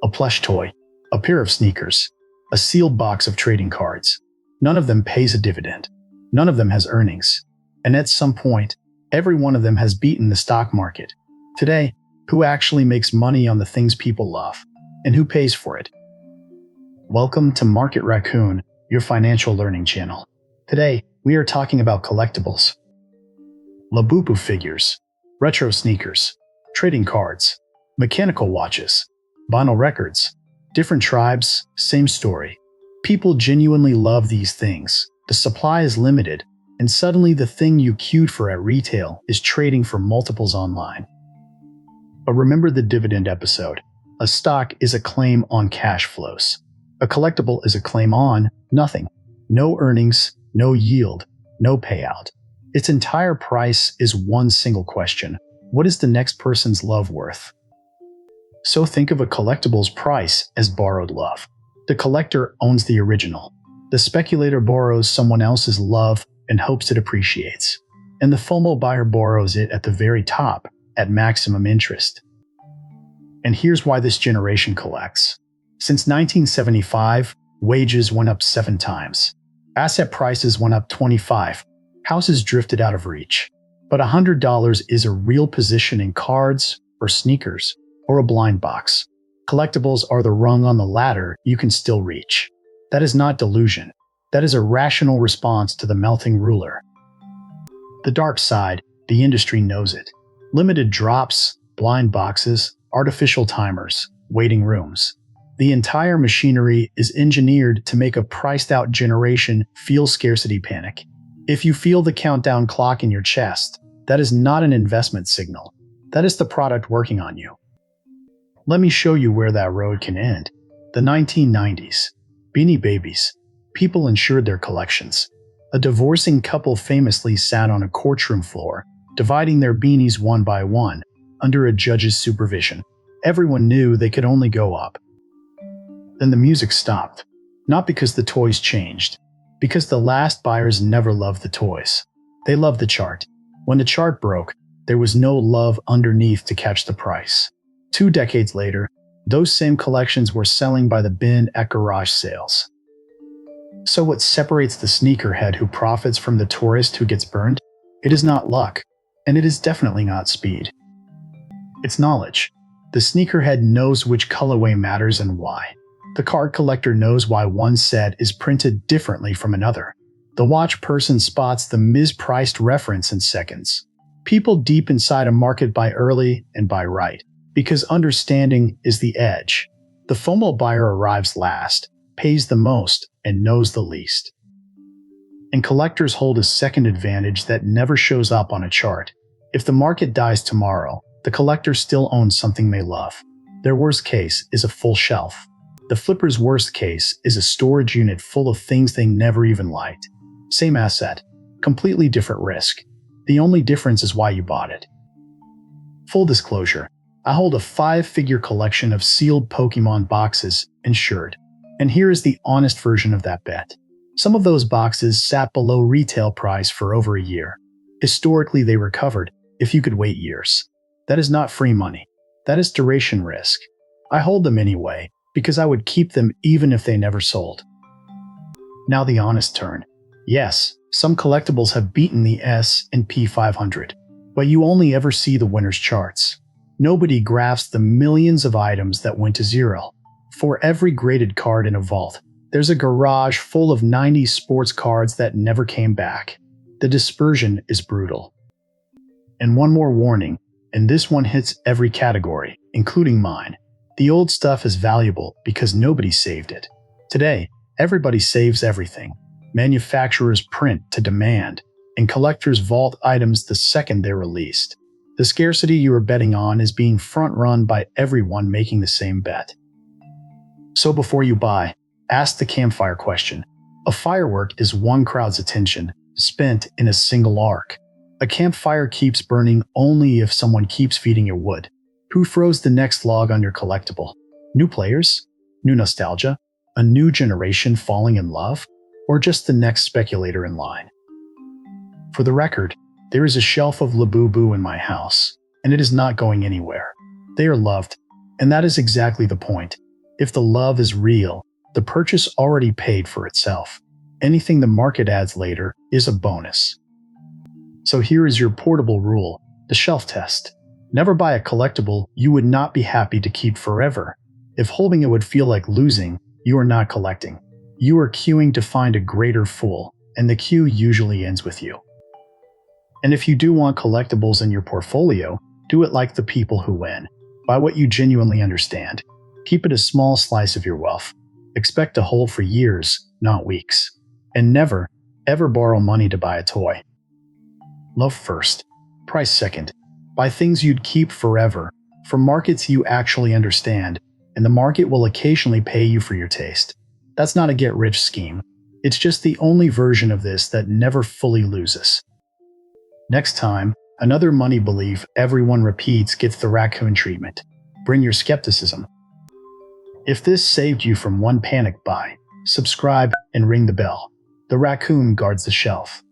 a plush toy, a pair of sneakers, a sealed box of trading cards. None of them pays a dividend. None of them has earnings. And at some point, every one of them has beaten the stock market. Today, who actually makes money on the things people love? And who pays for it? Welcome to Market Raccoon, your financial learning channel. Today, we are talking about collectibles. Labubu figures, retro sneakers, trading cards, mechanical watches, vinyl records, different tribes, same story. People genuinely love these things. The supply is limited, and suddenly the thing you queued for at retail is trading for multiples online. But remember the dividend episode. A stock is a claim on cash flows. A collectible is a claim on nothing. No earnings, no yield, no payout. Its entire price is one single question. What is the next person's love worth? So think of a collectible's price as borrowed love. The collector owns the original. The speculator borrows someone else's love and hopes it appreciates. And the FOMO buyer borrows it at the very top, at maximum interest. And here's why this generation collects. Since 1975, wages went up 7 times. Asset prices went up 25. Houses drifted out of reach. But $100 is a real position in cards, or sneakers, or a blind box. Collectibles are the rung on the ladder you can still reach. That is not delusion. That is a rational response to the melting ruler. The dark side, the industry knows it. Limited drops, blind boxes, artificial timers, waiting rooms. The entire machinery is engineered to make a priced-out generation feel scarcity panic. If you feel the countdown clock in your chest, that is not an investment signal. That is the product working on you. Let me show you where that road can end. The 1990s. Beanie Babies. People insured their collections. A divorcing couple famously sat on a courtroom floor, dividing their beanies one by one, under a judge's supervision. Everyone knew they could only go up. Then the music stopped. Not because the toys changed. Because the last buyers never loved the toys. They loved the chart. When the chart broke, there was no love underneath to catch the price. 2 decades later, those same collections were selling by the bin at garage sales. So what separates the sneakerhead who profits from the tourist who gets burned? It is not luck, and it is definitely not speed. It's knowledge. The sneakerhead knows which colorway matters and why. The card collector knows why one set is printed differently from another. The watch person spots the mispriced reference in seconds. People deep inside a market buy early and buy right, because understanding is the edge. The FOMO buyer arrives last, pays the most, and knows the least. And collectors hold a second advantage that never shows up on a chart. If the market dies tomorrow, the collector still owns something they love. Their worst case is a full shelf. The flipper's worst case is a storage unit full of things they never even liked. Same asset, completely different risk. The only difference is why you bought it. Full disclosure, I hold a 5-figure collection of sealed Pokemon boxes, insured. And here is the honest version of that bet. Some of those boxes sat below retail price for over a year. Historically, they recovered, if you could wait years. That is not free money. That is duration risk. I hold them anyway, because I would keep them even if they never sold. Now the honest turn. Yes, some collectibles have beaten the S&P 500, but you only ever see the winner's charts. Nobody graphs the millions of items that went to zero. For every graded card in a vault, there's a garage full of 90s sports cards that never came back. The dispersion is brutal. And one more warning, and this one hits every category, including mine. The old stuff is valuable because nobody saved it. Today, everybody saves everything. Manufacturers print to demand, and collectors vault items the second they're released. The scarcity you are betting on is being front-run by everyone making the same bet. So before you buy, ask the campfire question. A firework is one crowd's attention, spent in a single arc. A campfire keeps burning only if someone keeps feeding it wood. Who throws the next log on your collectible? New players? New nostalgia? A new generation falling in love? Or just the next speculator in line? For the record, there is a shelf of Labubu in my house, and it is not going anywhere. They are loved, and that is exactly the point. If the love is real, the purchase already paid for itself. Anything the market adds later is a bonus. So here is your portable rule, the shelf test. Never buy a collectible you would not be happy to keep forever. If holding it would feel like losing, you are not collecting. You are queuing to find a greater fool, and the queue usually ends with you. And if you do want collectibles in your portfolio, do it like the people who win. Buy what you genuinely understand. Keep it a small slice of your wealth. Expect to hold for years, not weeks. And never, ever borrow money to buy a toy. Love first. Price second. Buy things you'd keep forever, from markets you actually understand, and the market will occasionally pay you for your taste. That's not a get-rich scheme. It's just the only version of this that never fully loses. Next time, another money belief everyone repeats gets the raccoon treatment. Bring your skepticism. If this saved you from one panic buy, subscribe and ring the bell. The raccoon guards the shelf.